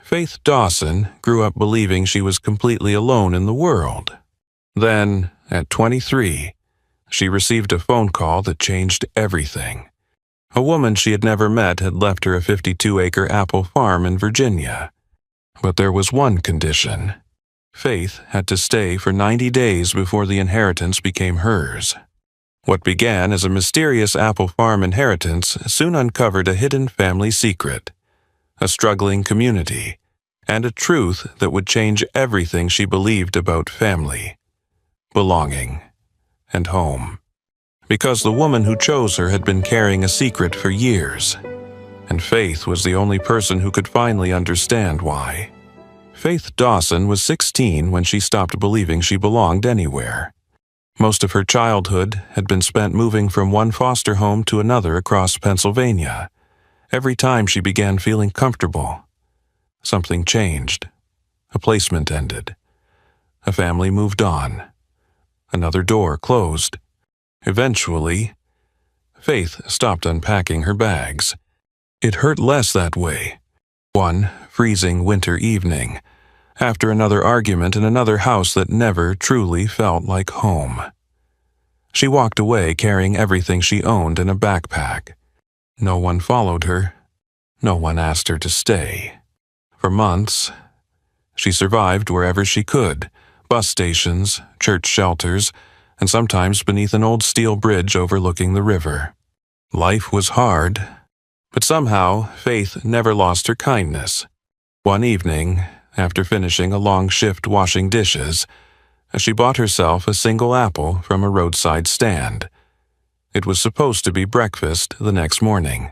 Faith Dawson grew up believing she was completely alone in the world. Then, at 23, she received a phone call that changed everything. A woman she had never met had left her a 52-acre apple farm in Virginia. But there was one condition. Faith had to stay for 90 days before the inheritance became hers. What began as a mysterious apple farm inheritance soon uncovered a hidden family secret, a struggling community, and a truth that would change everything she believed about family, belonging, and home. Because the woman who chose her had been carrying a secret for years, and Faith was the only person who could finally understand why. Faith Dawson was 16 when she stopped believing she belonged anywhere. Most of her childhood had been spent moving from one foster home to another across Pennsylvania. Every time she began feeling comfortable, something changed. A placement ended. A family moved on. Another door closed. Eventually, Faith stopped unpacking her bags. It hurt less that way. One freezing winter evening, after another argument in another house that never truly felt like home. She walked away carrying everything she owned in a backpack. No one followed her. No one asked her to stay. For months, she survived wherever she could, bus stations, church shelters, and sometimes beneath an old steel bridge overlooking the river. Life was hard, but somehow Faith never lost her kindness. One evening, after finishing a long shift washing dishes, she bought herself a single apple from a roadside stand. It was supposed to be breakfast the next morning.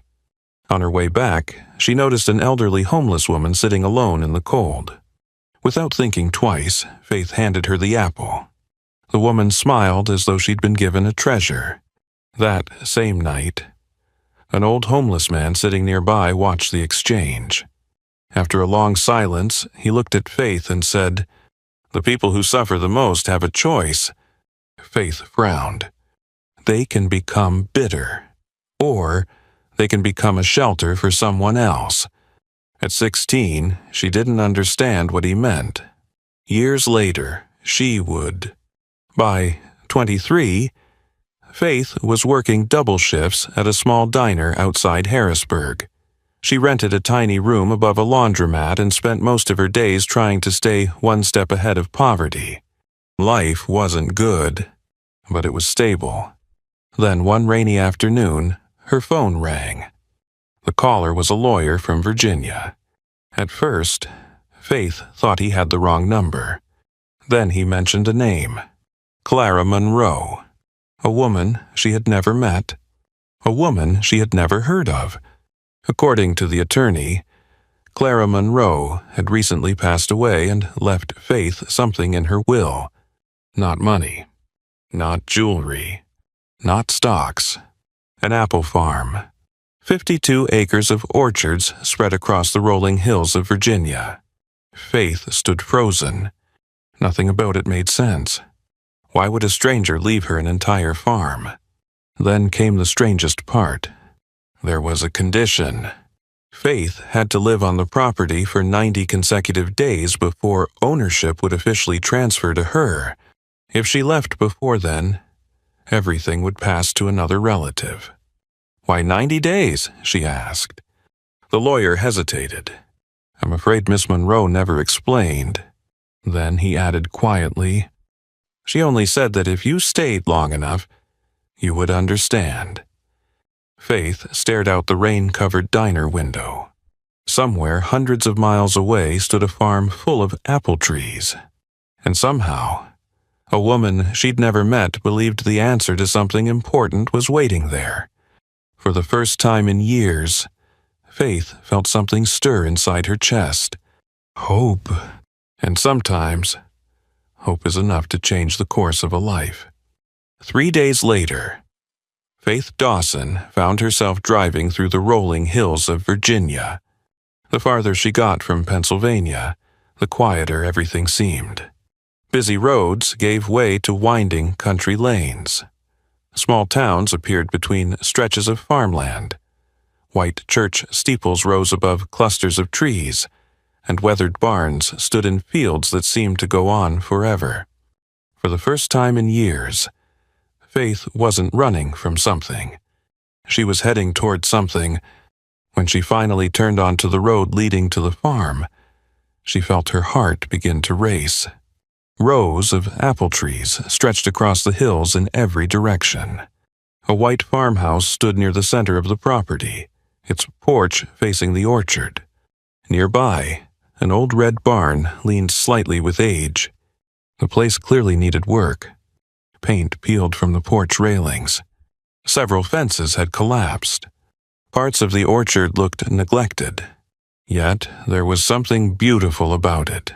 On her way back, she noticed an elderly homeless woman sitting alone in the cold. Without thinking twice, Faith handed her the apple. The woman smiled as though she'd been given a treasure. That same night, an old homeless man sitting nearby watched the exchange. After a long silence, he looked at Faith and said, "The people who suffer the most have a choice." Faith frowned. They can become bitter, or they can become a shelter for someone else. At 16, she didn't understand what he meant. Years later, she would. By 23, Faith was working double shifts at a small diner outside Harrisburg. She rented a tiny room above a laundromat and spent most of her days trying to stay one step ahead of poverty. Life wasn't good, but it was stable. Then one rainy afternoon, her phone rang. The caller was a lawyer from Virginia. At first, Faith thought he had the wrong number. Then he mentioned a name, Clara Monroe, a woman she had never met, a woman she had never heard of. According to the attorney, Clara Monroe had recently passed away and left Faith something in her will. Not money, not jewelry, not stocks. An apple farm. 52 acres of orchards spread across the rolling hills of Virginia. Faith stood frozen. Nothing about it made sense. Why would a stranger leave her an entire farm? Then came the strangest part. There was a condition. Faith had to live on the property for 90 consecutive days before ownership would officially transfer to her. If she left before then, everything would pass to another relative. "Why 90 days?" she asked. The lawyer hesitated. "I'm afraid Miss Monroe never explained." Then he added quietly, "She only said that if you stayed long enough, you would understand." Faith stared out the rain-covered diner window. Somewhere hundreds of miles away stood a farm full of apple trees. And somehow, a woman she'd never met believed the answer to something important was waiting there. For the first time in years, Faith felt something stir inside her chest. Hope. And sometimes, hope is enough to change the course of a life. 3 days later, Faith Dawson found herself driving through the rolling hills of Virginia. The farther she got from Pennsylvania, the quieter everything seemed. Busy roads gave way to winding country lanes. Small towns appeared between stretches of farmland. White church steeples rose above clusters of trees, and weathered barns stood in fields that seemed to go on forever. For the first time in years, Faith wasn't running from something. She was heading toward something. When she finally turned onto the road leading to the farm, she felt her heart begin to race. Rows of apple trees stretched across the hills in every direction. A white farmhouse stood near the center of the property, its porch facing the orchard. Nearby, an old red barn leaned slightly with age. The place clearly needed work. Paint peeled from the porch railings. Several fences had collapsed. Parts of the orchard looked neglected. Yet there was something beautiful about it.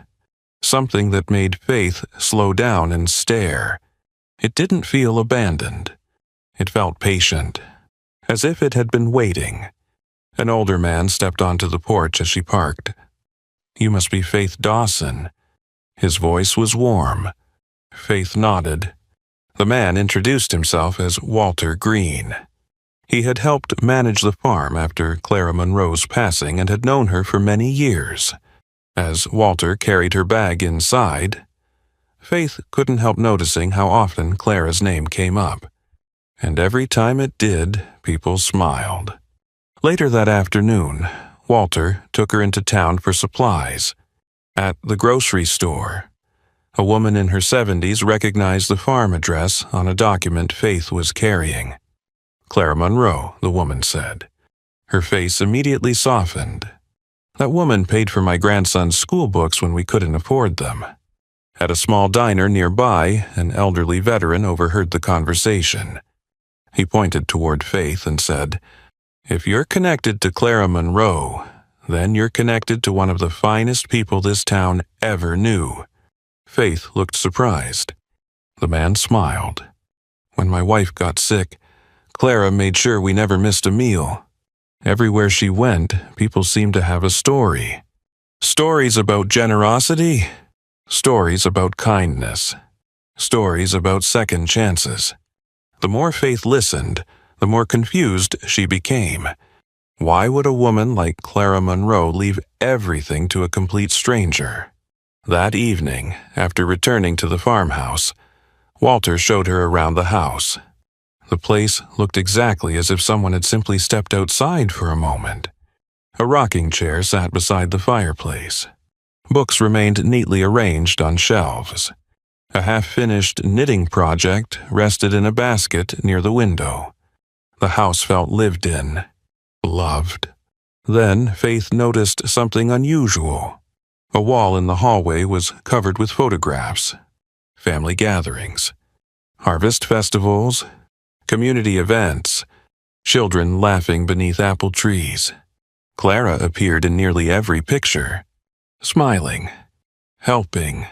Something that made Faith slow down and stare. It didn't feel abandoned. It felt patient, as if it had been waiting. An older man stepped onto the porch as she parked. "You must be Faith Dawson." His voice was warm. Faith nodded. The man introduced himself as Walter Green. He had helped manage the farm after Clara Monroe's passing and had known her for many years. As Walter carried her bag inside, Faith couldn't help noticing how often Clara's name came up. And every time it did, people smiled. Later that afternoon, Walter took her into town for supplies. At the grocery store, a woman in her 70s recognized the farm address on a document Faith was carrying. "Clara Monroe," the woman said. Her face immediately softened. "That woman paid for my grandson's school books when we couldn't afford them." At a small diner nearby, an elderly veteran overheard the conversation. He pointed toward Faith and said, "If you're connected to Clara Monroe, then you're connected to one of the finest people this town ever knew." Faith looked surprised. The man smiled. "When my wife got sick, Clara made sure we never missed a meal. Everywhere she went, people seemed to have a story. Stories about generosity, stories about kindness, stories about second chances." The more Faith listened, the more confused she became. Why would a woman like Clara Monroe leave everything to a complete stranger? That evening, after returning to the farmhouse, Walter showed her around the house. The place looked exactly as if someone had simply stepped outside for a moment. A rocking chair sat beside the fireplace. Books remained neatly arranged on shelves. A half-finished knitting project rested in a basket near the window. The house felt lived in, loved. Then Faith noticed something unusual. A wall in the hallway was covered with photographs. Family gatherings, harvest festivals, community events, children laughing beneath apple trees. Clara appeared in nearly every picture, smiling, helping,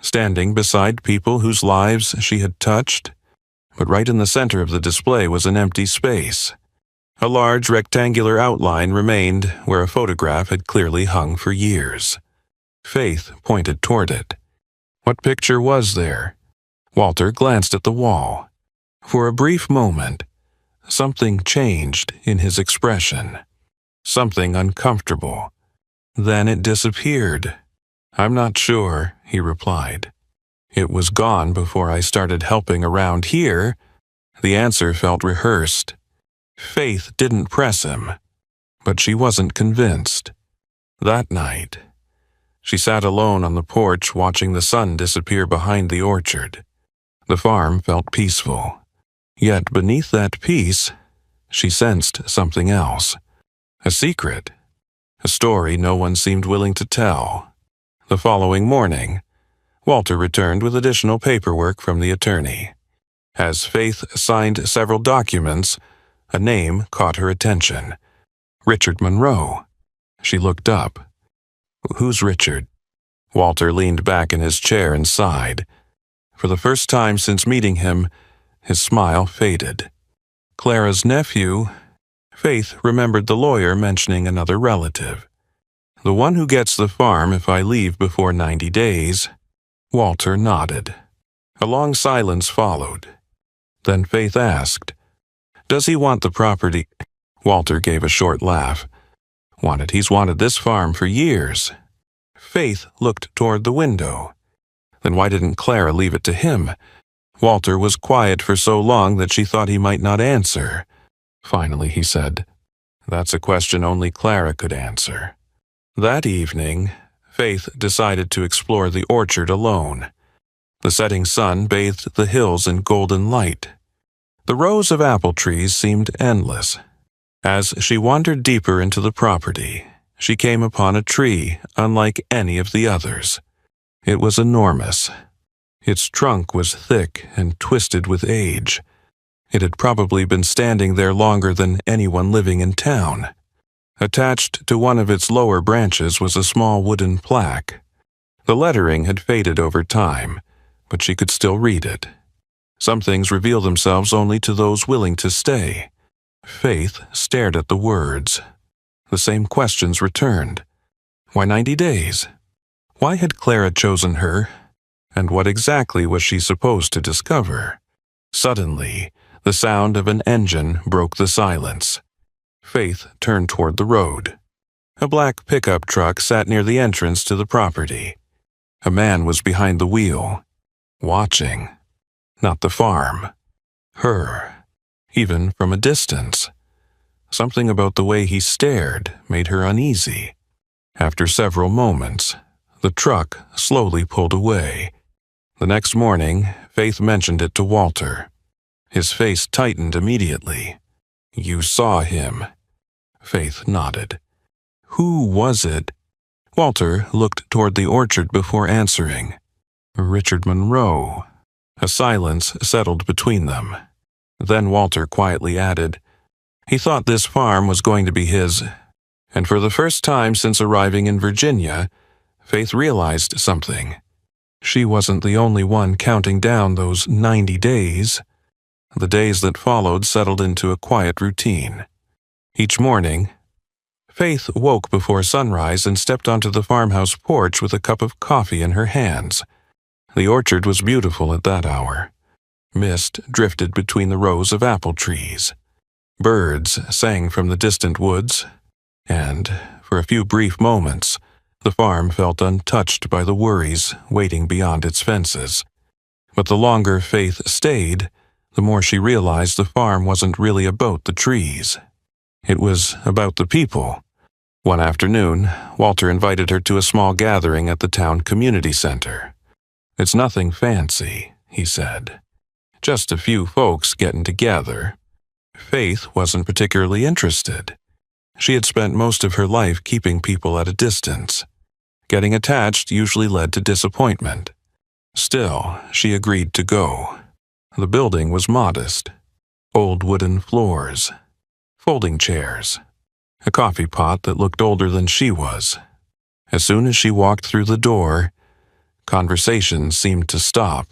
standing beside people whose lives she had touched. But right in the center of the display was an empty space. A large rectangular outline remained where a photograph had clearly hung for years. Faith pointed toward it. What picture was there? Walter glanced at the wall. For a brief moment, something changed in his expression. Something uncomfortable. Then it disappeared. "I'm not sure," he replied. "It was gone before I started helping around here." The answer felt rehearsed. Faith didn't press him, but she wasn't convinced. That night, she sat alone on the porch watching the sun disappear behind the orchard. The farm felt peaceful. Yet beneath that peace, she sensed something else. A secret. A story no one seemed willing to tell. The following morning, Walter returned with additional paperwork from the attorney. As Faith signed several documents, a name caught her attention. Richard Monroe. She looked up. "Who's Richard?" Walter leaned back in his chair and sighed. For the first time since meeting him, his smile faded. "Clara's nephew." Faith remembered the lawyer mentioning another relative. "The one who gets the farm if I leave before 90 days. Walter nodded. A long silence followed. Then Faith asked, "Does he want the property?" Walter gave a short laugh. "He's wanted this farm for years. Faith looked toward the window. Then why didn't Clara leave it to him? Walter was quiet for so long that she thought he might not answer. Finally, he said, "That's a question only Clara could answer." That evening, Faith decided to explore the orchard alone. The setting sun bathed the hills in golden light. The rows of apple trees seemed endless. As she wandered deeper into the property, she came upon a tree unlike any of the others. It was enormous. Its trunk was thick and twisted with age. It had probably been standing there longer than anyone living in town. Attached to one of its lower branches was a small wooden plaque. The lettering had faded over time, but she could still read it. Some things reveal themselves only to those willing to stay. Faith stared at the words. The same questions returned. Why 90 days? Why had Clara chosen her? And what exactly was she supposed to discover? Suddenly, the sound of an engine broke the silence. Faith turned toward the road. A black pickup truck sat near the entrance to the property. A man was behind the wheel, watching. Not the farm. Her. Even from a distance. Something about the way he stared made her uneasy. After several moments, the truck slowly pulled away. The next morning, Faith mentioned it to Walter. His face tightened immediately. "You saw him." Faith nodded. "Who was it?" Walter looked toward the orchard before answering. "Richard Monroe." A silence settled between them. Then Walter quietly added, "He thought this farm was going to be his." And for the first time since arriving in Virginia, Faith realized something. She wasn't the only one counting down those 90 days. The days that followed settled into a quiet routine. Each morning, Faith woke before sunrise and stepped onto the farmhouse porch with a cup of coffee in her hands. The orchard was beautiful at that hour. Mist drifted between the rows of apple trees. Birds sang from the distant woods, and, for a few brief moments, the farm felt untouched by the worries waiting beyond its fences. But the longer Faith stayed, the more she realized the farm wasn't really about the trees. It was about the people. One afternoon, Walter invited her to a small gathering at the town community center. "It's nothing fancy," he said. "Just a few folks getting together." Faith wasn't particularly interested. She had spent most of her life keeping people at a distance. Getting attached usually led to disappointment. Still, she agreed to go. The building was modest. Old wooden floors, folding chairs, a coffee pot that looked older than she was. As soon as she walked through the door, conversation seemed to stop.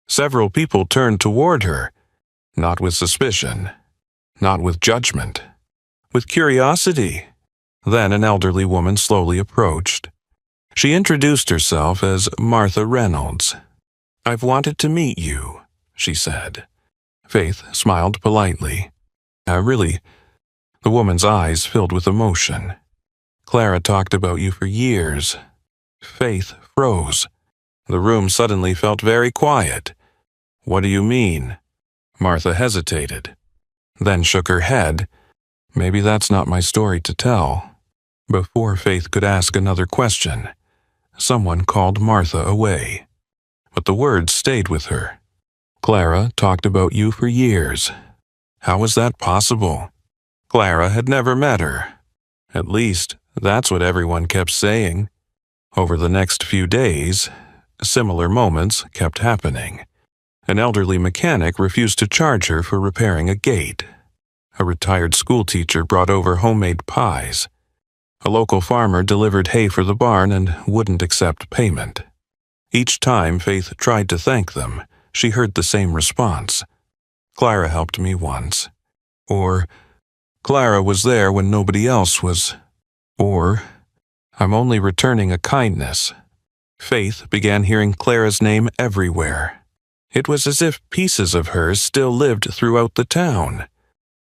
Several people turned toward her, not with suspicion, not with judgment, with curiosity. Then an elderly woman slowly approached. She introduced herself as Martha Reynolds. "I've wanted to meet you," she said. Faith smiled politely. Really?" The woman's eyes filled with emotion. "Clara talked about you for years." Faith froze. The room suddenly felt very quiet. "What do you mean?" Martha hesitated, then shook her head. "Maybe that's not my story to tell." Before Faith could ask another question, someone called Martha away. But the words stayed with her. "Clara talked about you for years." How was that possible? Clara had never met her. At least, that's what everyone kept saying. Over the next few days, similar moments kept happening. An elderly mechanic refused to charge her for repairing a gate. A retired schoolteacher brought over homemade pies. A local farmer delivered hay for the barn and wouldn't accept payment. Each time Faith tried to thank them, she heard the same response. "Clara helped me once." Or, "Clara was there when nobody else was." Or, "I'm only returning a kindness." Faith began hearing Clara's name everywhere. It was as if pieces of her still lived throughout the town.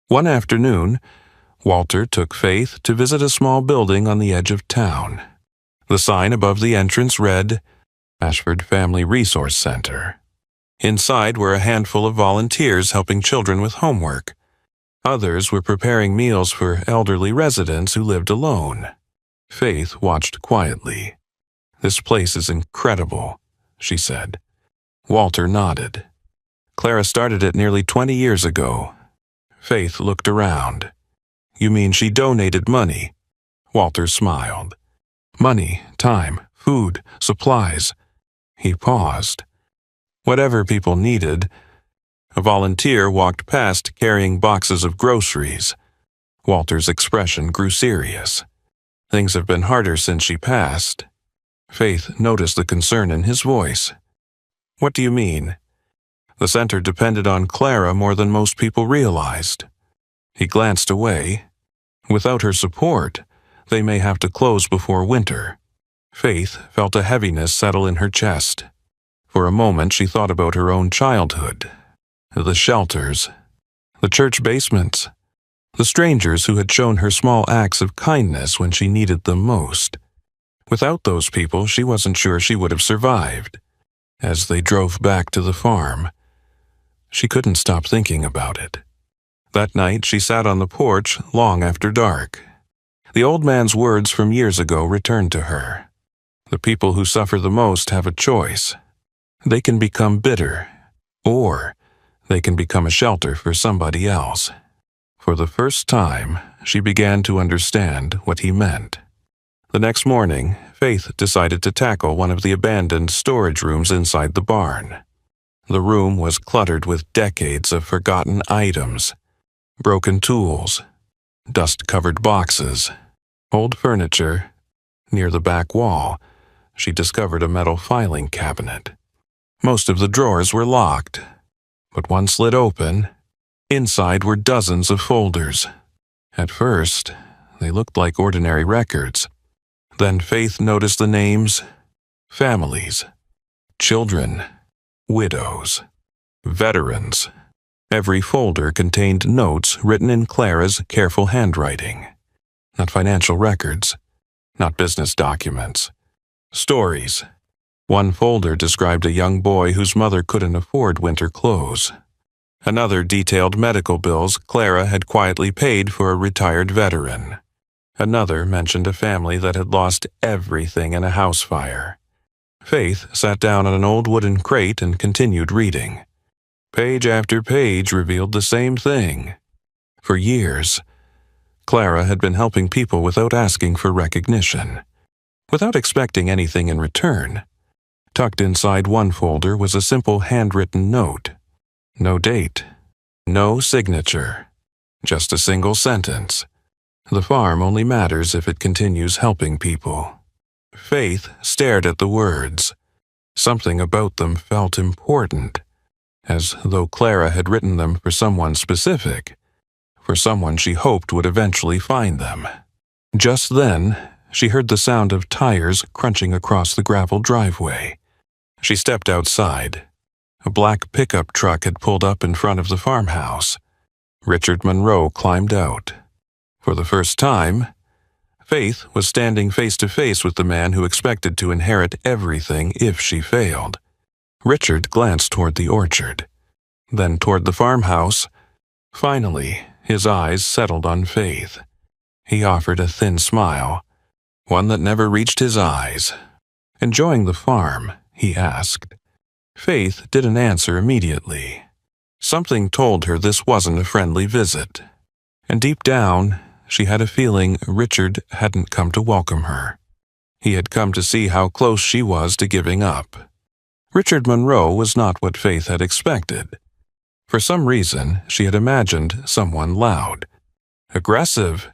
One afternoon, Walter took Faith to visit a small building on the edge of town. The sign above the entrance read, Ashford Family Resource Center. Inside were a handful of volunteers helping children with homework. Others were preparing meals for elderly residents who lived alone. Faith watched quietly. "This place is incredible," she said. Walter nodded. "Clara started it nearly 20 years ago." Faith looked around. "You mean she donated money?" Walter smiled. "Money, time, food, supplies." He paused. "Whatever people needed." A volunteer walked past carrying boxes of groceries. Walter's expression grew serious. "Things have been harder since she passed." Faith noticed the concern in his voice. "What do you mean?" "The center depended on Clara more than most people realized." He glanced away. "Without her support, they may have to close before winter." Faith felt a heaviness settle in her chest. For a moment she thought about her own childhood. The shelters, the church basements, the strangers who had shown her small acts of kindness when she needed them most. Without those people, she wasn't sure she would have survived. As they drove back to the farm, she couldn't stop thinking about it. That night she sat on the porch long after dark. The old man's words from years ago returned to her. The people who suffer the most have a choice. They can become bitter, or they can become a shelter for somebody else. For the first time, she began to understand what he meant. The next morning, Faith decided to tackle one of the abandoned storage rooms inside the barn. The room was cluttered with decades of forgotten items, broken tools, dust-covered boxes, old furniture. Near the back wall, she discovered a metal filing cabinet. Most of the drawers were locked, but one slid open. Inside were dozens of folders. At first, they looked like ordinary records. Then Faith noticed the names: families, children, widows, veterans. Every folder contained notes written in Clara's careful handwriting. Not financial records, not business documents. Stories. One folder described a young boy whose mother couldn't afford winter clothes. Another detailed medical bills Clara had quietly paid for a retired veteran. Another mentioned a family that had lost everything in a house fire. Faith sat down on an old wooden crate and continued reading. Page after page revealed the same thing. For years, Clara had been helping people without asking for recognition, without expecting anything in return. Tucked inside one folder was a simple handwritten note. No date, no signature, just a single sentence. The farm only matters if it continues helping people. Faith stared at the words. Something about them felt important, as though Clara had written them for someone specific, for someone she hoped would eventually find them. Just then, she heard the sound of tires crunching across the gravel driveway. She stepped outside. A black pickup truck had pulled up in front of the farmhouse. Richard Monroe climbed out. For the first time, Faith was standing face to face with the man who expected to inherit everything if she failed. Richard glanced toward the orchard, then toward the farmhouse. Finally, his eyes settled on Faith. He offered a thin smile, one that never reached his eyes. "Enjoying the farm?" he asked. Faith didn't answer immediately. Something told her this wasn't a friendly visit. And deep down, she had a feeling Richard hadn't come to welcome her. He had come to see how close she was to giving up. Richard Monroe was not what Faith had expected. For some reason, she had imagined someone loud, aggressive,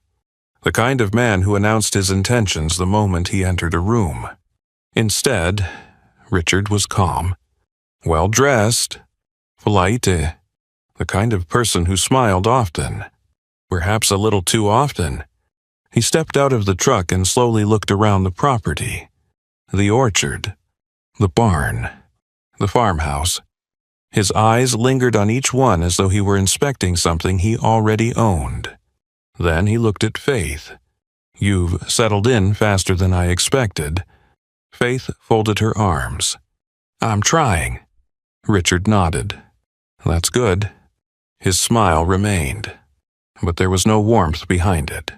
the kind of man who announced his intentions the moment he entered a room. Instead, Richard was calm, well-dressed, polite, the kind of person who smiled often, perhaps a little too often. He stepped out of the truck and slowly looked around the property, the orchard, the barn, the farmhouse. His eyes lingered on each one as though he were inspecting something he already owned. Then he looked at Faith. You've settled in faster than I expected. Faith folded her arms. I'm trying. Richard nodded. That's good. His smile remained, but there was no warmth behind it.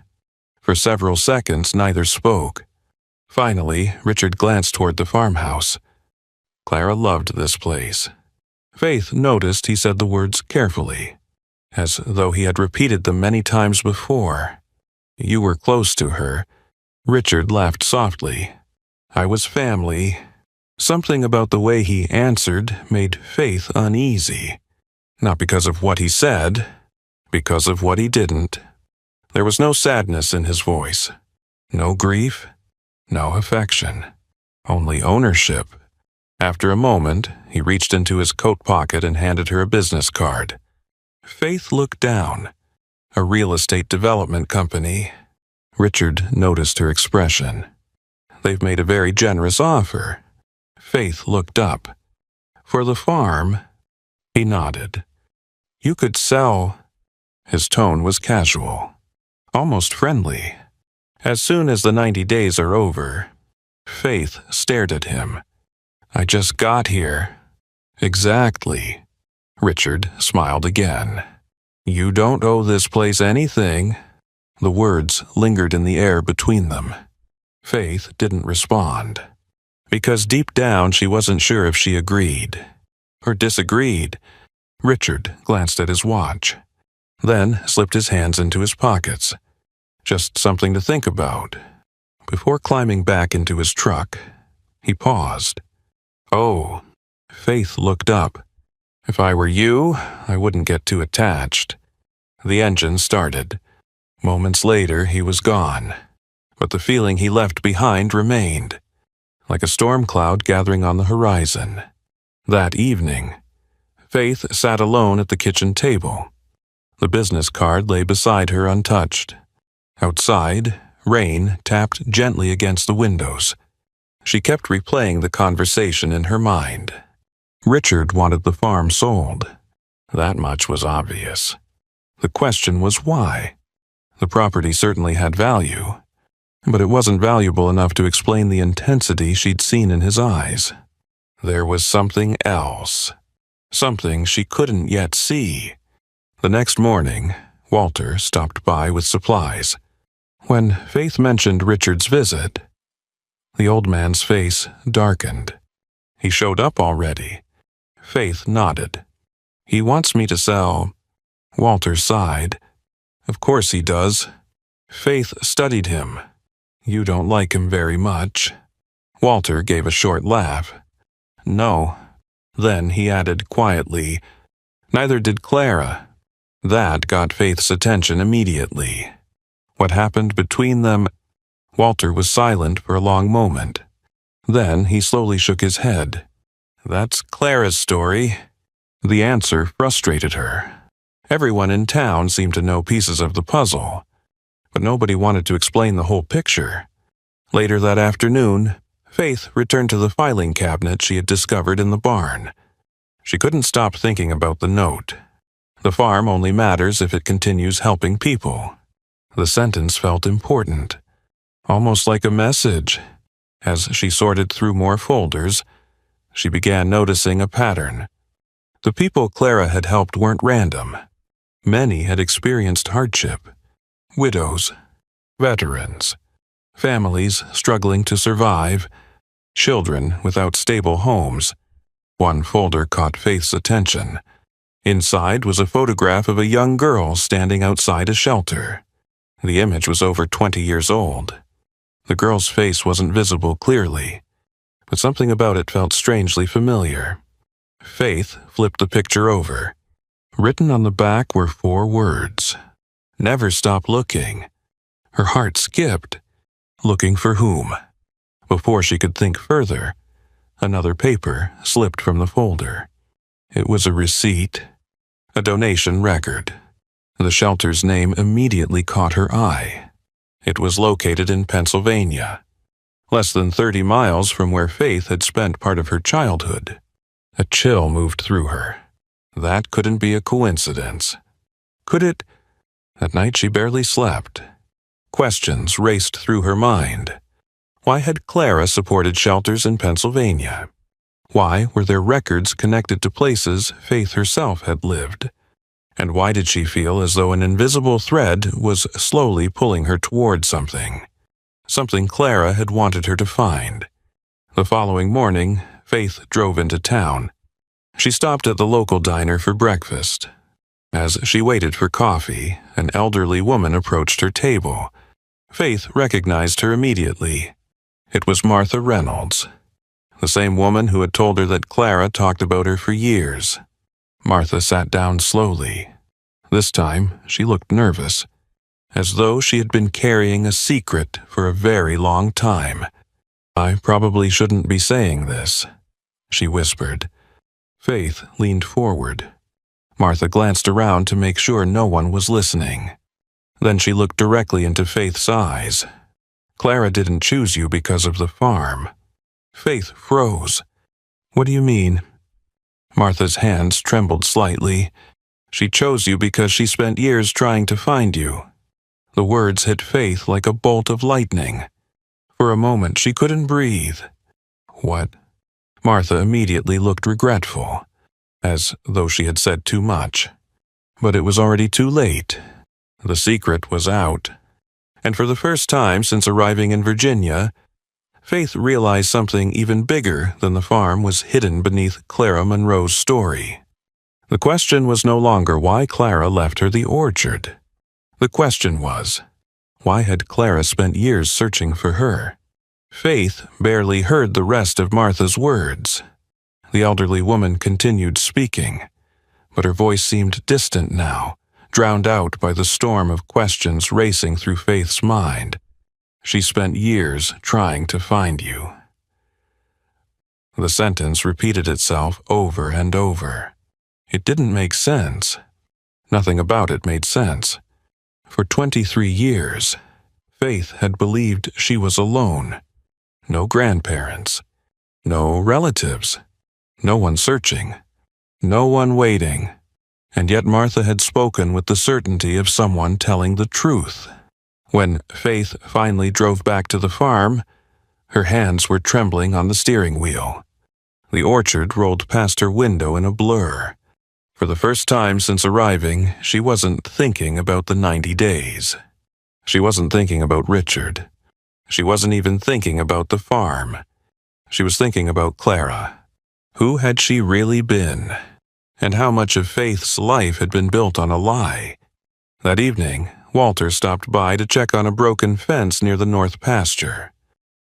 For several seconds, neither spoke. Finally, Richard glanced toward the farmhouse. Clara loved this place. Faith noticed he said the words carefully, as though he had repeated them many times before. You were close to her. Richard laughed softly. I was family. Something about the way he answered made Faith uneasy. Not because of what he said, because of what he didn't. There was no sadness in his voice, no grief, no affection, only ownership. After a moment, he reached into his coat pocket and handed her a business card. Faith looked down. A real estate development company. Richard noticed her expression. They've made a very generous offer. Faith looked up. For the farm? He nodded. You could sell. His tone was casual, almost friendly. As soon as the 90 days are over. Faith stared at him. I just got here. Exactly. Richard smiled again. You don't owe this place anything. The words lingered in the air between them. Faith didn't respond, because deep down she wasn't sure if she agreed or disagreed. Richard glanced at his watch, then slipped his hands into his pockets. Just something to think about. Before climbing back into his truck, he paused. Oh, Faith looked up. If I were you, I wouldn't get too attached. The engine started. Moments later, he was gone. But the feeling he left behind remained, like a storm cloud gathering on the horizon. That evening, Faith sat alone at the kitchen table. The business card lay beside her untouched. Outside, rain tapped gently against the windows. She kept replaying the conversation in her mind. Richard wanted the farm sold. That much was obvious. The question was why. The property certainly had value, but it wasn't valuable enough to explain the intensity she'd seen in his eyes. There was something else, something she couldn't yet see. The next morning, Walter stopped by with supplies. When Faith mentioned Richard's visit, the old man's face darkened. He showed up already. Faith nodded. He wants me to sell. Walter sighed. Of course he does. Faith studied him. You don't like him very much. Walter gave a short laugh. No. Then he added quietly, neither did Clara. That got Faith's attention immediately. What happened between them? Walter was silent for a long moment. Then he slowly shook his head. That's Clara's story. The answer frustrated her. Everyone in town seemed to know pieces of the puzzle, but nobody wanted to explain the whole picture. Later that afternoon, Faith returned to the filing cabinet she had discovered in the barn. She couldn't stop thinking about the note. The farm only matters if it continues helping people. The sentence felt important, almost like a message. As she sorted through more folders, she began noticing a pattern. The people Clara had helped weren't random. Many had experienced hardship. Widows, veterans, families struggling to survive, children without stable homes. One folder caught Faith's attention. Inside was a photograph of a young girl standing outside a shelter. The image was over 20 years old. The girl's face wasn't visible clearly, but something about it felt strangely familiar. Faith flipped the picture over. Written on the back were 4 words. Never stop looking. Her heart skipped. Looking for whom? Before she could think further, another paper slipped from the folder. It was a receipt, a donation record. The shelter's name immediately caught her eye. It was located in Pennsylvania, less than 30 miles from where Faith had spent part of her childhood. A chill moved through her. That couldn't be a coincidence. Could it? That night she barely slept. Questions raced through her mind. Why had Clara supported shelters in Pennsylvania? Why were there records connected to places Faith herself had lived? And why did she feel as though an invisible thread was slowly pulling her toward something? Something Clara had wanted her to find. The following morning, Faith drove into town. She stopped at the local diner for breakfast. As she waited for coffee, an elderly woman approached her table. Faith recognized her immediately. It was Martha Reynolds, the same woman who had told her that Clara talked about her for years. Martha sat down slowly. This time, she looked nervous, as though she had been carrying a secret for a very long time. "I probably shouldn't be saying this," she whispered. Faith leaned forward. Martha glanced around to make sure no one was listening. Then she looked directly into Faith's eyes. "Clara didn't choose you because of the farm." Faith froze. "What do you mean?" Martha's hands trembled slightly. "She chose you because she spent years trying to find you." The words hit Faith like a bolt of lightning. For a moment, she couldn't breathe. "What?" Martha immediately looked regretful, as though she had said too much. But it was already too late. The secret was out. And for the first time since arriving in Virginia, Faith realized something even bigger than the farm was hidden beneath Clara Monroe's story. The question was no longer why Clara left her the orchard. The question was, why had Clara spent years searching for her? Faith barely heard the rest of Martha's words. The elderly woman continued speaking, but her voice seemed distant now, drowned out by the storm of questions racing through Faith's mind. "She spent years trying to find you." The sentence repeated itself over and over. It didn't make sense. Nothing about it made sense. For 23 years, Faith had believed she was alone. No grandparents. No relatives. No one searching. No one waiting. And yet Martha had spoken with the certainty of someone telling the truth. When Faith finally drove back to the farm, her hands were trembling on the steering wheel. The orchard rolled past her window in a blur. For the first time since arriving, she wasn't thinking about the 90 days. She wasn't thinking about Richard. She wasn't even thinking about the farm. She was thinking about Clara. Who had she really been? And how much of Faith's life had been built on a lie? That evening, Walter stopped by to check on a broken fence near the north pasture.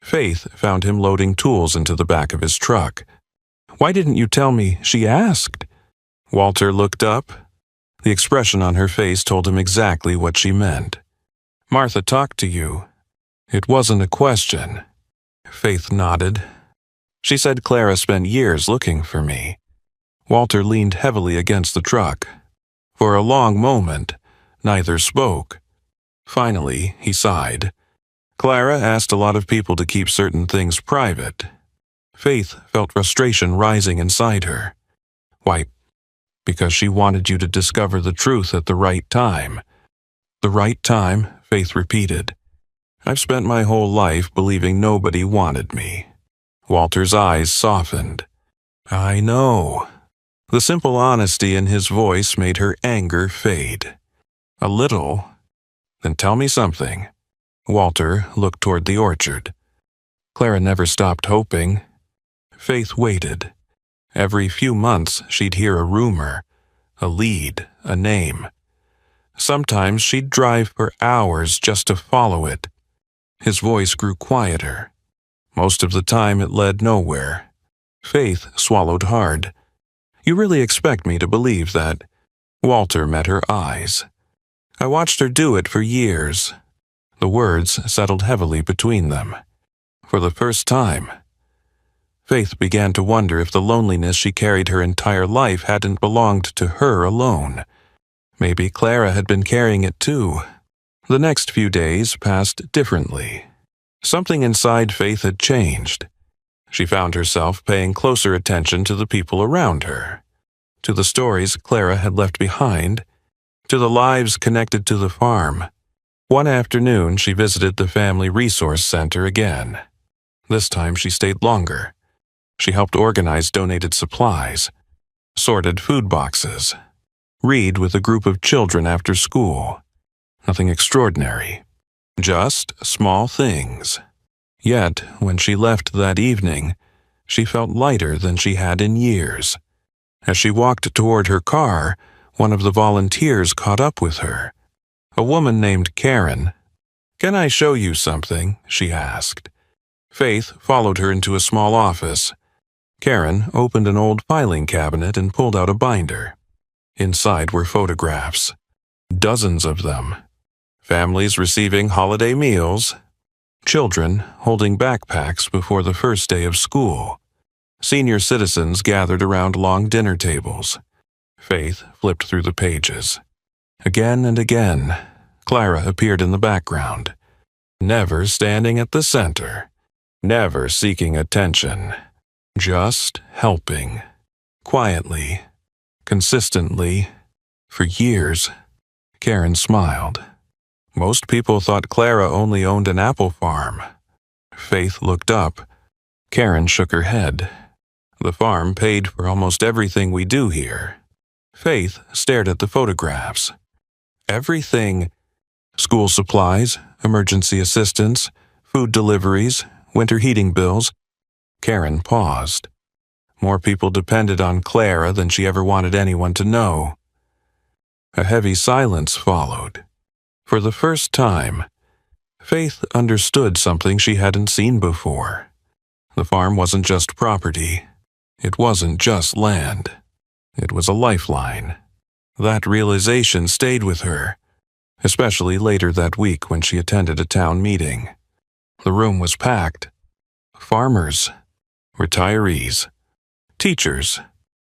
Faith found him loading tools into the back of his truck. "Why didn't you tell me?" she asked. Walter looked up. The expression on her face told him exactly what she meant. "Martha talked to you." It wasn't a question. Faith nodded. "She said Clara spent years looking for me." Walter leaned heavily against the truck. For a long moment, neither spoke. Finally, he sighed. "Clara asked a lot of people to keep certain things private." Faith felt frustration rising inside her. "Why, because she wanted you to discover the truth at the right time." "The right time," Faith repeated. "I've spent my whole life believing nobody wanted me." Walter's eyes softened. "I know." The simple honesty in his voice made her anger fade. "A little? Then tell me something." Walter looked toward the orchard. Clara never stopped hoping. Faith waited. Every few months she'd hear a rumor, a lead, a name. Sometimes she'd drive for hours just to follow it. His voice grew quieter. Most of the time it led nowhere. Faith swallowed hard. "You really expect me to believe that?" Walter met her eyes. "I watched her do it for years." The words settled heavily between them. For the first time, Faith began to wonder if the loneliness she carried her entire life hadn't belonged to her alone. Maybe Clara had been carrying it too. The next few days passed differently. Something inside Faith had changed. She found herself paying closer attention to the people around her, to the stories Clara had left behind, to the lives connected to the farm. One afternoon, she visited the Family Resource Center again. This time, she stayed longer. She helped organize donated supplies, sorted food boxes, read with a group of children after school. Nothing extraordinary, just small things. Yet, when she left that evening, she felt lighter than she had in years. As she walked toward her car, one of the volunteers caught up with her. A woman named Karen. "Can I show you something?" she asked. Faith followed her into a small office. Karen opened an old filing cabinet and pulled out a binder. Inside were photographs, dozens of them. Families receiving holiday meals, children holding backpacks before the first day of school, senior citizens gathered around long dinner tables. Faith flipped through the pages. Again and again, Clara appeared in the background, never standing at the center, never seeking attention, just helping, quietly, consistently, for years. Karen smiled. Most people thought Clara only owned an apple farm. Faith looked up. Karen shook her head. "The farm paid for almost everything we do here." Faith stared at the photographs. Everything: school supplies, emergency assistance, food deliveries, winter heating bills. Karen paused. More people depended on Clara than she ever wanted anyone to know. A heavy silence followed. For the first time, Faith understood something she hadn't seen before. The farm wasn't just property. It wasn't just land. It was a lifeline. That realization stayed with her, especially later that week when she attended a town meeting. The room was packed. Farmers, retirees, teachers,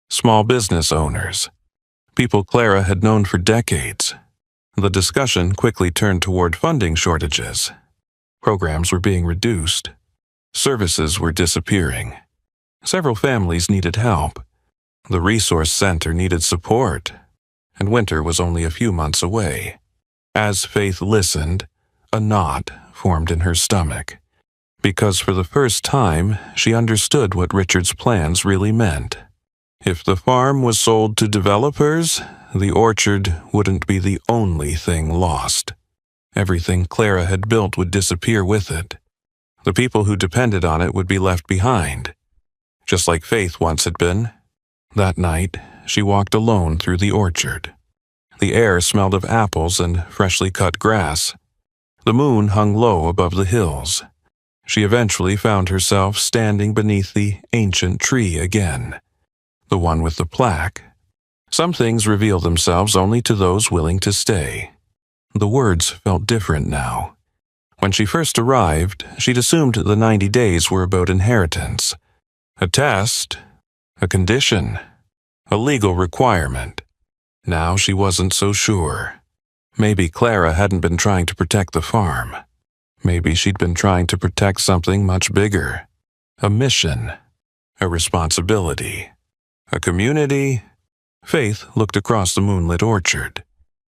small business owners, people Clara had known for decades. The discussion quickly turned toward funding shortages. Programs were being reduced. Services were disappearing. Several families needed help. The resource center needed support, and winter was only a few months away. As Faith listened, a knot formed in her stomach, because for the first time she understood what Richard's plans really meant. If the farm was sold to developers, the orchard wouldn't be the only thing lost. Everything Clara had built would disappear with it. The people who depended on it would be left behind, just like Faith once had been. That night, she walked alone through the orchard. The air smelled of apples and freshly cut grass. The moon hung low above the hills. She eventually found herself standing beneath the ancient tree again, the one with the plaque. Some things reveal themselves only to those willing to stay. The words felt different now. When she first arrived, she'd assumed the 90 days were about inheritance. A test, a condition, a legal requirement. Now she wasn't so sure. Maybe Clara hadn't been trying to protect the farm. Maybe she'd been trying to protect something much bigger. A mission, a responsibility, a community. Faith looked across the moonlit orchard.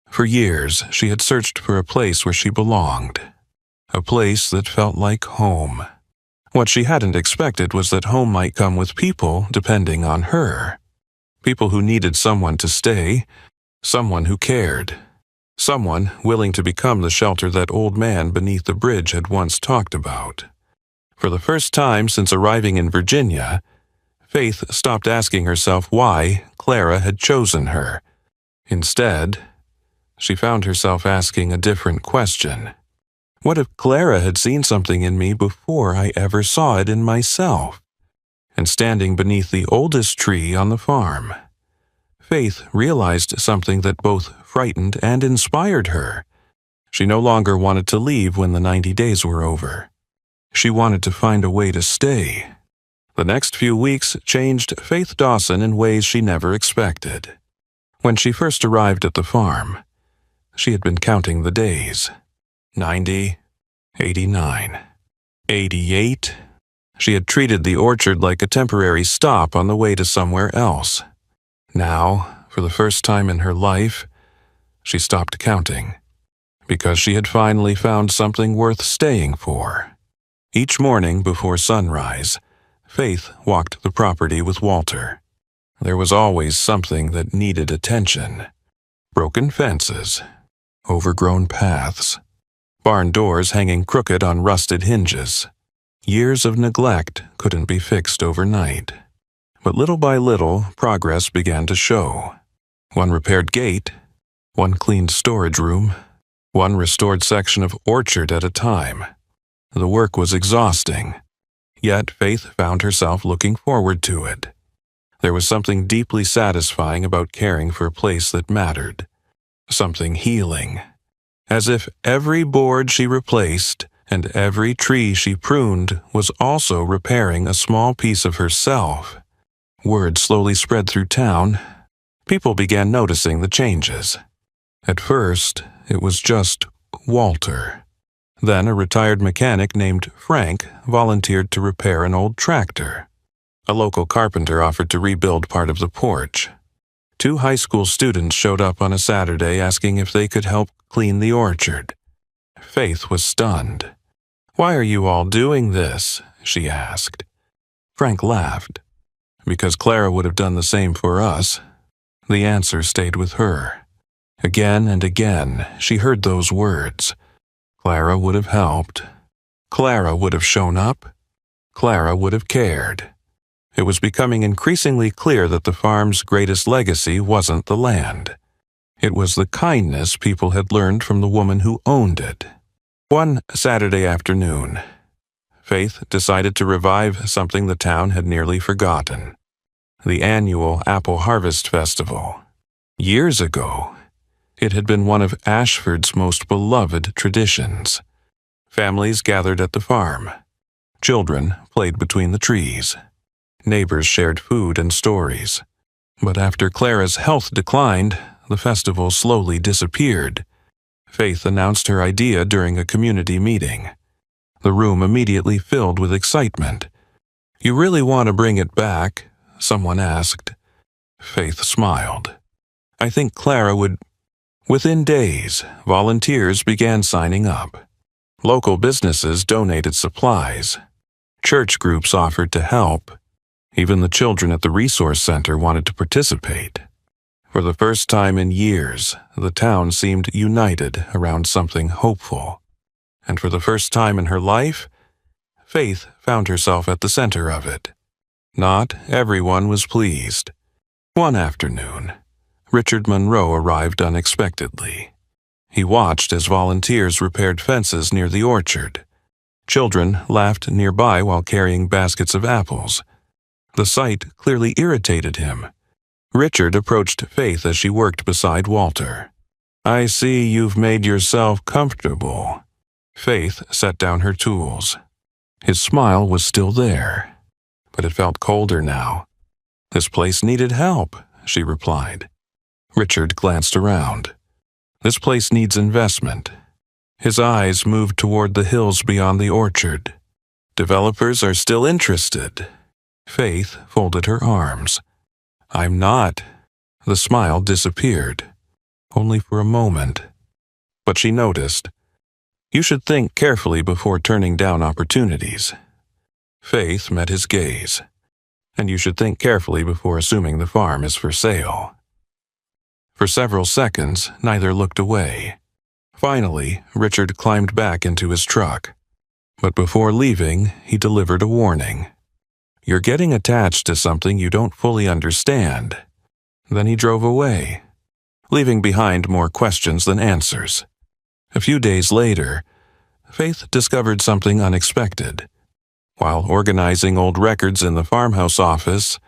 For years, she had searched for a place where she belonged. A place that felt like home. What she hadn't expected was that home might come with people depending on her. People who needed someone to stay, someone who cared, someone willing to become the shelter that old man beneath the bridge had once talked about. For the first time since arriving in Virginia, Faith stopped asking herself why Clara had chosen her. Instead, she found herself asking a different question. What if Clara had seen something in me before I ever saw it in myself? And standing beneath the oldest tree on the farm, Faith realized something that both frightened and inspired her. She no longer wanted to leave when the 90 days were over. She wanted to find a way to stay. The next few weeks changed Faith Dawson in ways she never expected. When she first arrived at the farm, she had been counting the days. 90, 89, 88. She had treated the orchard like a temporary stop on the way to somewhere else. Now, for the first time in her life, she stopped counting. because she had finally found something worth staying for. Each morning before sunrise, Faith walked the property with Walter. There was always something that needed attention. Broken fences, overgrown paths, barn doors hanging crooked on rusted hinges. Years of neglect couldn't be fixed overnight. But little by little, progress began to show. One repaired gate, one cleaned storage room, one restored section of orchard at a time. The work was exhausting, yet Faith found herself looking forward to it. There was something deeply satisfying about caring for a place that mattered. Something healing. As if every board she replaced and every tree she pruned was also repairing a small piece of herself. Word slowly spread through town. People began noticing the changes. At first, it was just Walter. Then a retired mechanic named Frank volunteered to repair an old tractor. A local carpenter offered to rebuild part of the porch. 2 high school students showed up on a Saturday asking if they could help clean the orchard. Faith was stunned. "Why are you all doing this?" she asked. Frank laughed. "Because Clara would have done the same for us." The answer stayed with her. Again and again, she heard those words. Clara would have helped. Clara would have shown up. Clara would have cared. It was becoming increasingly clear that the farm's greatest legacy wasn't the land. It was the kindness people had learned from the woman who owned it. One Saturday afternoon, Faith decided to revive something the town had nearly forgotten: the annual Apple Harvest Festival. Years ago, it had been one of Ashford's most beloved traditions. Families gathered at the farm. Children played between the trees. Neighbors shared food and stories. But after Clara's health declined, the festival slowly disappeared. Faith announced her idea during a community meeting. The room immediately filled with excitement. "You really want to bring it back?" someone asked. Faith smiled. "I think Clara would..." Within days, volunteers began signing up. Local businesses donated supplies. Church groups offered to help. Even the children at the resource center wanted to participate. For the first time in years, the town seemed united around something hopeful. And for the first time in her life, Faith found herself at the center of it. Not everyone was pleased. One afternoon, Richard Monroe arrived unexpectedly. He watched as volunteers repaired fences near the orchard. Children laughed nearby while carrying baskets of apples. The sight clearly irritated him. Richard approached Faith as she worked beside Walter. "I see you've made yourself comfortable." Faith set down her tools. His smile was still there, but it felt colder now. "This place needed help," she replied. Richard glanced around. "This place needs investment." His eyes moved toward the hills beyond the orchard. "Developers are still interested." Faith folded her arms. "I'm not." The smile disappeared, only for a moment. But she noticed. "You should think carefully before turning down opportunities." Faith met his gaze. "And you should think carefully before assuming the farm is for sale." For several seconds, neither looked away. Finally, Richard climbed back into his truck. But before leaving, he delivered a warning. "You're getting attached to something you don't fully understand." Then he drove away, leaving behind more questions than answers. A few days later, Faith discovered something unexpected. While organizing old records in the farmhouse office,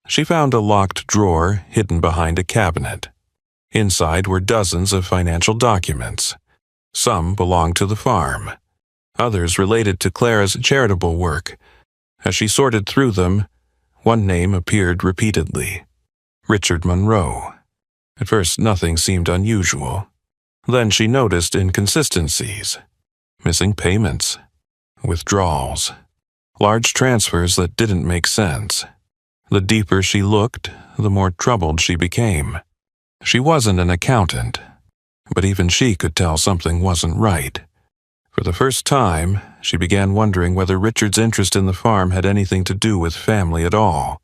she found a locked drawer hidden behind a cabinet. Inside were dozens of financial documents. Some belonged to the farm. Others related to Clara's charitable work. As she sorted through them, one name appeared repeatedly: Richard Monroe. At first, nothing seemed unusual. Then she noticed inconsistencies: missing payments, withdrawals, large transfers that didn't make sense. The deeper she looked, the more troubled she became. She wasn't an accountant. but even she could tell something wasn't right. For the first time, she began wondering whether Richard's interest in the farm had anything to do with family at all.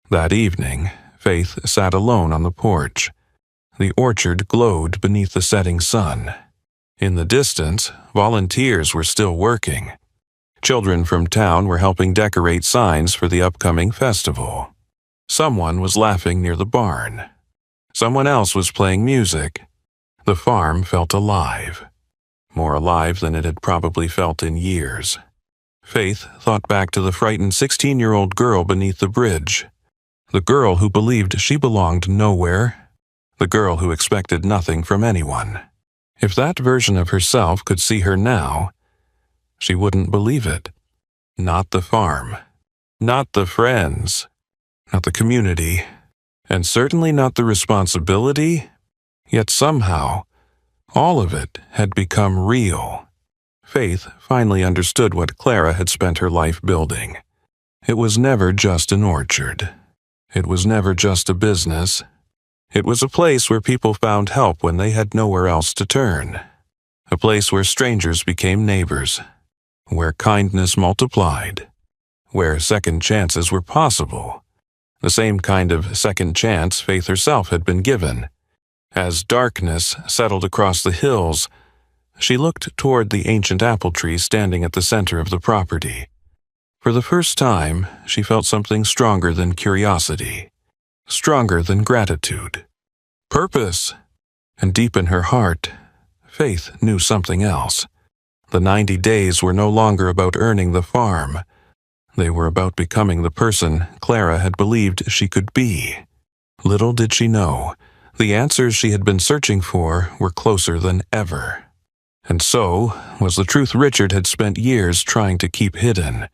That evening, Faith sat alone on the porch. The orchard glowed beneath the setting sun. In the distance, volunteers were still working. Children from town were helping decorate signs for the upcoming festival. Someone was laughing near the barn. Someone else was playing music. The farm felt alive. More alive than it had probably felt in years. Faith thought back to the frightened 16-year-old girl beneath the bridge. The girl who believed she belonged nowhere. The girl who expected nothing from anyone. If that version of herself could see her now, she wouldn't believe it. Not the farm. Not the friends. Not the community. And certainly not the responsibility. Yet somehow, all of it had become real. Faith finally understood what Clara had spent her life building. It was never just an orchard. It was never just a business. It was a place where people found help when they had nowhere else to turn. A place where strangers became neighbors. Where kindness multiplied. Where second chances were possible. The same kind of second chance Faith herself had been given. As darkness settled across the hills, she looked toward the ancient apple tree standing at the center of the property. For the first time, she felt something stronger than curiosity. Stronger than gratitude. Purpose. And deep in her heart, Faith knew something else. The 90 days were no longer about earning the farm. They were about becoming the person Clara had believed she could be. Little did she know, the answers she had been searching for were closer than ever. And so was the truth Richard had spent years trying to keep hidden.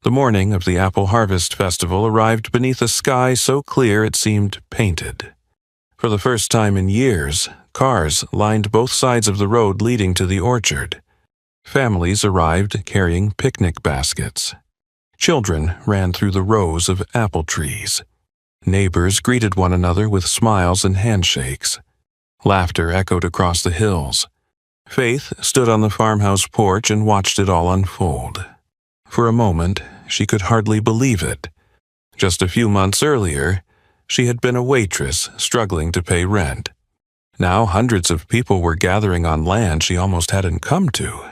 The morning of the Apple Harvest Festival arrived beneath a sky so clear it seemed painted. For the first time in years, cars lined both sides of the road leading to the orchard. Families arrived carrying picnic baskets. Children ran through the rows of apple trees. Neighbors greeted one another with smiles and handshakes. Laughter echoed across the hills. Faith stood on the farmhouse porch and watched it all unfold. For a moment, she could hardly believe it. Just a few months earlier, she had been a waitress struggling to pay rent. Now hundreds of people were gathering on land she almost hadn't come to.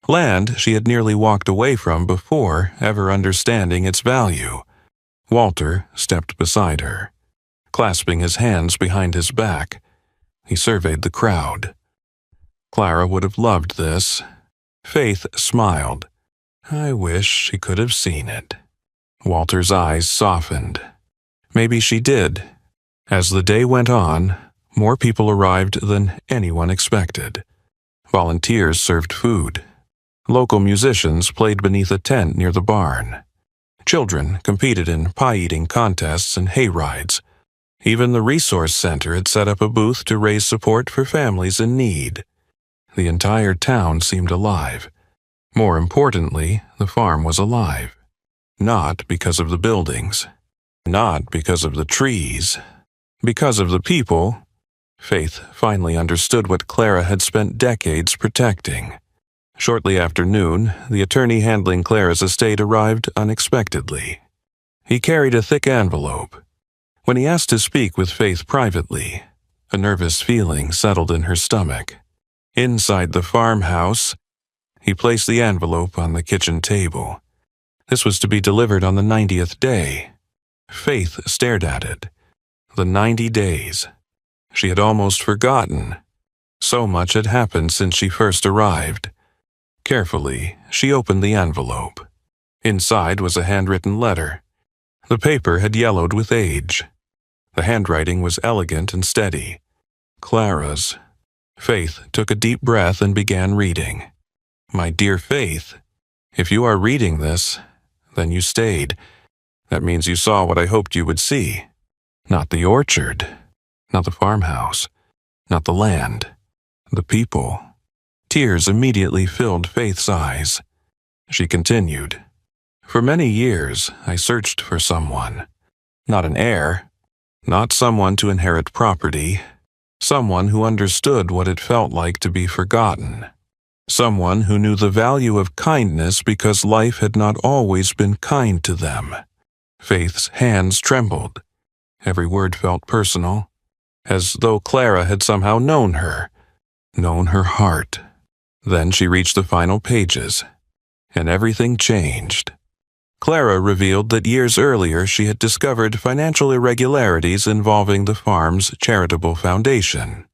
Land she had nearly walked away from before ever understanding its value. Walter stepped beside her. Clasping his hands behind his back, he surveyed the crowd. Clara would have loved this. Faith smiled. I wish she could have seen it. Walter's eyes softened. Maybe she did. As the day went on, more people arrived than anyone expected. Volunteers served food. Local musicians played beneath a tent near the barn. Children competed in pie-eating contests and hay rides. Even the resource center had set up a booth to raise support for families in need. The entire town seemed alive. More importantly, the farm was alive. Not because of the buildings. Not because of the trees. Because of the people. Faith finally understood what Clara had spent decades protecting. Shortly after noon, the attorney handling Clara's estate arrived unexpectedly. He carried a thick envelope. When he asked to speak with Faith privately, a nervous feeling settled in her stomach. Inside the farmhouse, he placed the envelope on the kitchen table. This was to be delivered on the 90th day. Faith stared at it. The 90 days. She had almost forgotten. So much had happened since she first arrived. Carefully, she opened the envelope. Inside was a handwritten letter. The paper had yellowed with age. The handwriting was elegant and steady. Clara's. Faith took a deep breath and began reading. My dear Faith, if you are reading this, then you stayed. That means you saw what I hoped you would see. Not the orchard. Not the farmhouse. Not the land. The people. Tears immediately filled Faith's eyes. She continued. For many years, I searched for someone. Not an heir. Not someone to inherit property. Someone who understood what it felt like to be forgotten. Someone who knew the value of kindness because life had not always been kind to them. Faith's hands trembled. Every word felt personal, as though Clara had somehow known her heart. Then she reached the final pages, and everything changed. Clara revealed that years earlier she had discovered financial irregularities involving the farm's charitable foundation.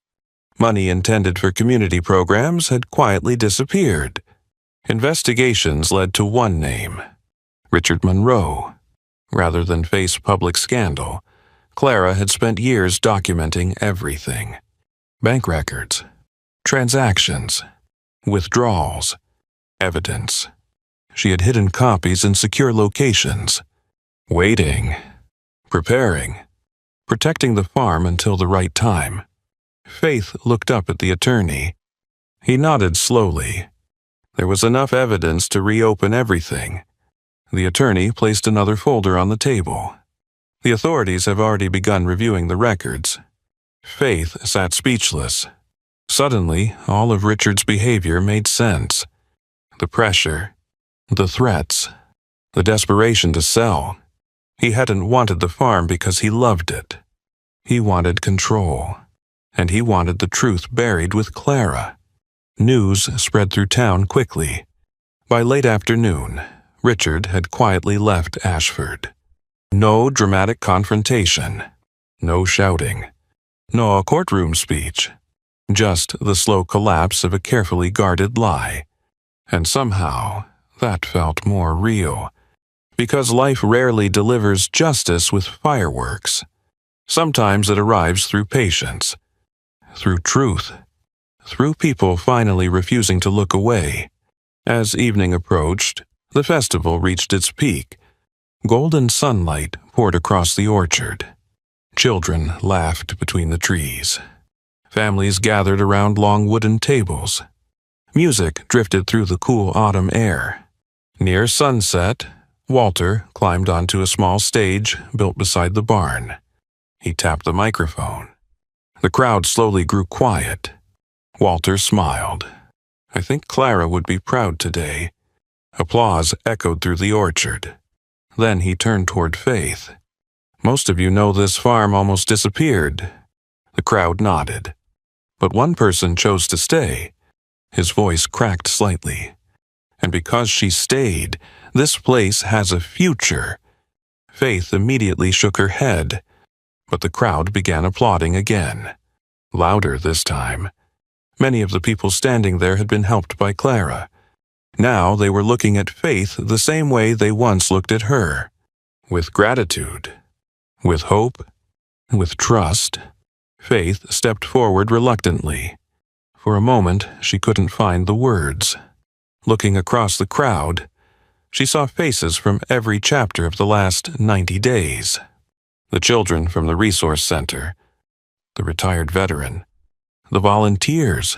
Money intended for community programs had quietly disappeared. Investigations led to one name, Richard Monroe. Rather than face public scandal, Clara had spent years documenting everything. Bank records, transactions, withdrawals, evidence. She had hidden copies in secure locations, waiting, preparing, protecting the farm until the right time. Faith looked up at the attorney. He nodded slowly. There was enough evidence to reopen everything. The attorney placed another folder on the table. The authorities have already begun reviewing the records. Faith sat speechless. Suddenly, all of Richard's behavior made sense. The pressure, the threats, the desperation to sell. He hadn't wanted the farm because he loved it. He wanted control. And he wanted the truth buried with Clara. News spread through town quickly. By late afternoon, Richard had quietly left Ashford. No dramatic confrontation. No shouting. No courtroom speech. Just the slow collapse of a carefully guarded lie. And somehow, that felt more real. Because life rarely delivers justice with fireworks. Sometimes it arrives through patience. Through truth. Through people finally refusing to look away. As evening approached, the festival reached its peak. Golden sunlight poured across the orchard. Children laughed between the trees. Families gathered around long wooden tables. Music drifted through the cool autumn air. Near sunset, Walter climbed onto a small stage built beside the barn. He tapped the microphone. The crowd slowly grew quiet. Walter smiled. I think Clara would be proud today. Applause echoed through the orchard. Then he turned toward Faith. Most of you know this farm almost disappeared. The crowd nodded. But one person chose to stay. His voice cracked slightly. And because she stayed, this place has a future. Faith immediately shook her head. But the crowd began applauding again. Louder this time. Many of the people standing there had been helped by Clara. Now they were looking at Faith the same way they once looked at her. With gratitude. With hope. With trust. Faith stepped forward reluctantly. For a moment, she couldn't find the words. Looking across the crowd, she saw faces from every chapter of the last 90 days. The children from the resource center, the retired veteran, the volunteers,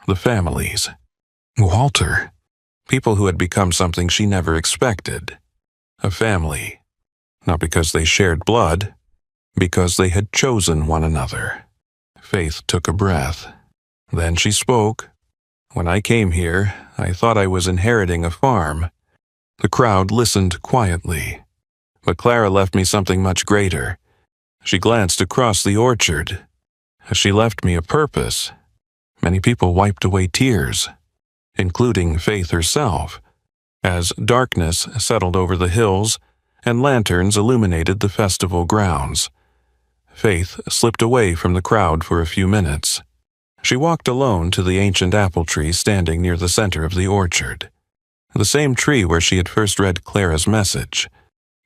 the families. Walter, people who had become something she never expected. A family, not because they shared blood, because they had chosen one another. Faith took a breath. Then she spoke. When I came here, I thought I was inheriting a farm. The crowd listened quietly. But Clara left me something much greater. She glanced across the orchard. She left me a purpose. Many people wiped away tears, including Faith herself, as darkness settled over the hills and lanterns illuminated the festival grounds. Faith slipped away from the crowd for a few minutes. She walked alone to the ancient apple tree standing near the center of the orchard. The same tree where she had first read Clara's message.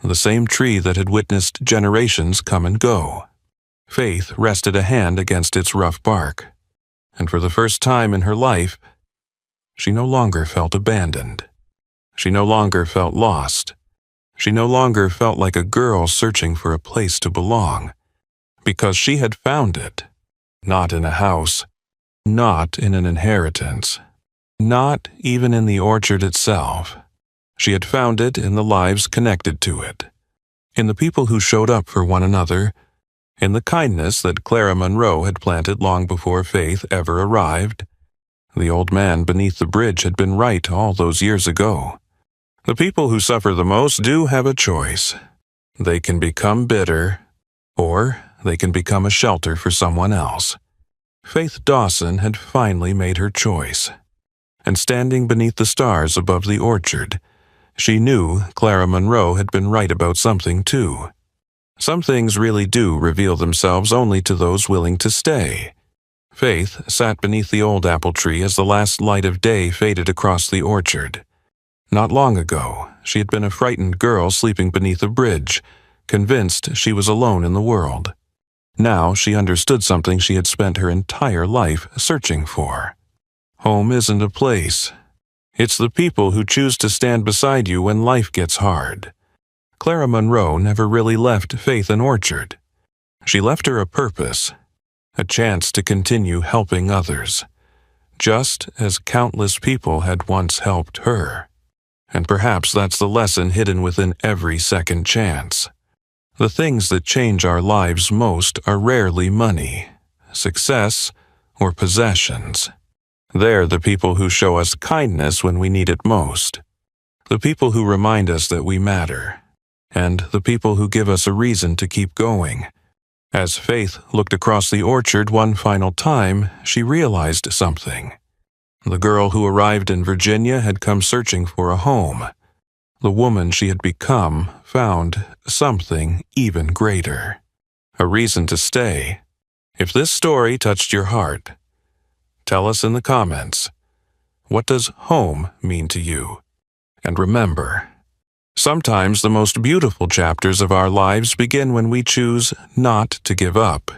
The same tree that had witnessed generations come and go. Faith rested a hand against its rough bark. And for the first time in her life, she no longer felt abandoned. She no longer felt lost. She no longer felt like a girl searching for a place to belong. Because she had found it. Not in a house. Not in an inheritance. Not even in the orchard itself. She had found it in the lives connected to it. In the people who showed up for one another. in the kindness that Clara Monroe had planted long before Faith ever arrived. The old man beneath the bridge had been right all those years ago. The people who suffer the most do have a choice. They can become bitter, or they can become a shelter for someone else. Faith Dawson had finally made her choice. And standing beneath the stars above the orchard, she knew Clara Monroe had been right about something too. Some things really do reveal themselves only to those willing to stay. Faith sat beneath the old apple tree as the last light of day faded across the orchard. Not long ago, she had been a frightened girl sleeping beneath a bridge, convinced she was alone in the world. Now she understood something she had spent her entire life searching for. Home isn't a place. It's the people who choose to stand beside you when life gets hard. Clara Monroe never really left Faith an orchard. She left her a purpose, a chance to continue helping others, just as countless people had once helped her. And perhaps that's the lesson hidden within every second chance. The things that change our lives most are rarely money, success, or possessions. They're the people who show us kindness when we need it most, the people who remind us that we matter, and the people who give us a reason to keep going. As Faith looked across the orchard one final time, she realized something. The girl who arrived in Virginia had come searching for a home. The woman she had become found something even greater, a reason to stay. If this story touched your heart, tell us in the comments, what does home mean to you? And remember, sometimes the most beautiful chapters of our lives begin when we choose not to give up.